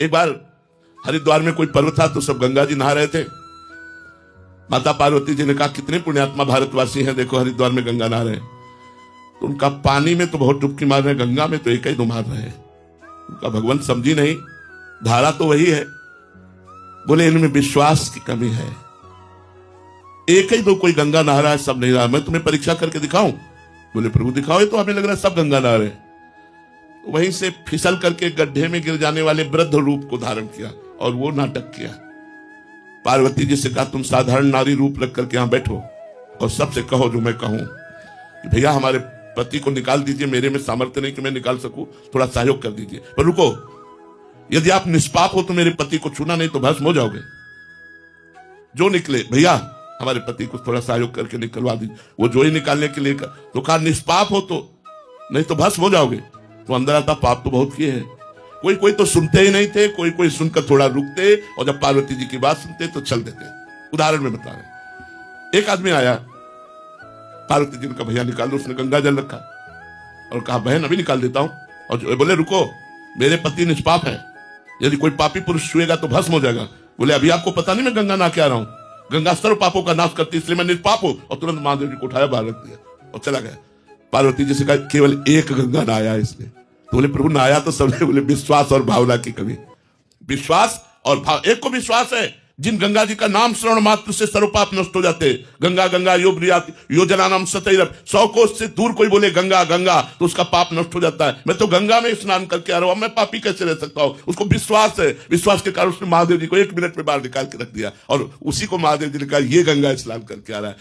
एक बार हरिद्वार में कोई पर्व था तो सब गंगा जी नहा रहे थे। माता पार्वती जी ने कहा कितने पुण्यात्मा भारतवासी हैं, देखो हरिद्वार में गंगा नहा रहे हैं। तो उनका पानी में तो बहुत डुबकी मार रहे हैं, गंगा में तो एक ही दो मार रहे हैं। उनका भगवान समझी नहीं, धारा तो वही है। बोले इनमें विश्वास की कमी है, एक ही दो कोई गंगा नहा रहा है, सब नहीं रहा। मैं तुम्हें परीक्षा करके दिखाऊं? बोले प्रभु दिखाओ, ये तो हमें लग रहा है सब गंगा नहा रहे हैं। वहीं से फिसल करके गड्ढे में गिर जाने वाले वृद्ध रूप को धारण किया और वो नाटक किया। पार्वती जी से कहा तुम साधारण नारी रूप रख करके यहां बैठो और सबसे कहो जो मैं कहूं कि भैया हमारे पति को निकाल दीजिए, मेरे में सामर्थ्य नहीं कि मैं निकाल सकूं, थोड़ा सहयोग कर दीजिए। पर रुको, यदि आप निष्पाप हो तो मेरे पति को छूना, नहीं तो भस्म हो जाओगे। जो निकले भैया हमारे पति को थोड़ा सहयोग करके निकलवा दीजिए। वो जो ही निकालने के लिए तो कहा निष्पाप हो तो, नहीं तो भस्म हो जाओगे। तो अंदर आता पाप तो बहुत किए हैं। कोई कोई तो सुनते ही नहीं थे, कोई कोई सुनकर थोड़ा रुकते और जब पार्वती जी की बात सुनते तो चल देते। उदाहरण में बता रहे, एक आदमी आया, पार्वती जी ने कहा भैया निकाल दो। उसने गंगा जल रखा और कहा बहन अभी निकाल देता हूं। और बोले रुको, मेरे पति निष्पाप है, यदि कोई पापी पुरुष छुएगा तो भस्म हो जाएगा। बोले अभी आपको पता नहीं मैं गंगा नहा के आ रहा हूं, गंगा सर्व पापों का नाश करती इसलिए मैं निष्पाप हूं। और तुरंत महादेव जी को उठाया, बाहर रख दिया और चला गया। पार्वती जी से कहा केवल एक गंगा नहाया इसने। तो बोले प्रभु नहाया तो सबने। बोले विश्वास और भावना की कमी। विश्वास और भाव, एक को विश्वास है जिन गंगा जी का नाम श्रवण मात्र से सर्व पाप नष्ट हो जाते। गंगा गंगा योजना नाम सतैरव, 100 कोस से दूर कोई बोले गंगा गंगा तो उसका पाप नष्ट हो जाता है। मैं तो गंगा में स्नान करके आ रहा हूं, मैं पापी कैसे रह सकता हूं? उसको विश्वास है, विश्वास के कारण उसने महादेव जी को 1 मिनट में बाहर निकाल के रख दिया और उसी को महादेव जी ने कहा ये गंगा स्नान करके आ रहा है।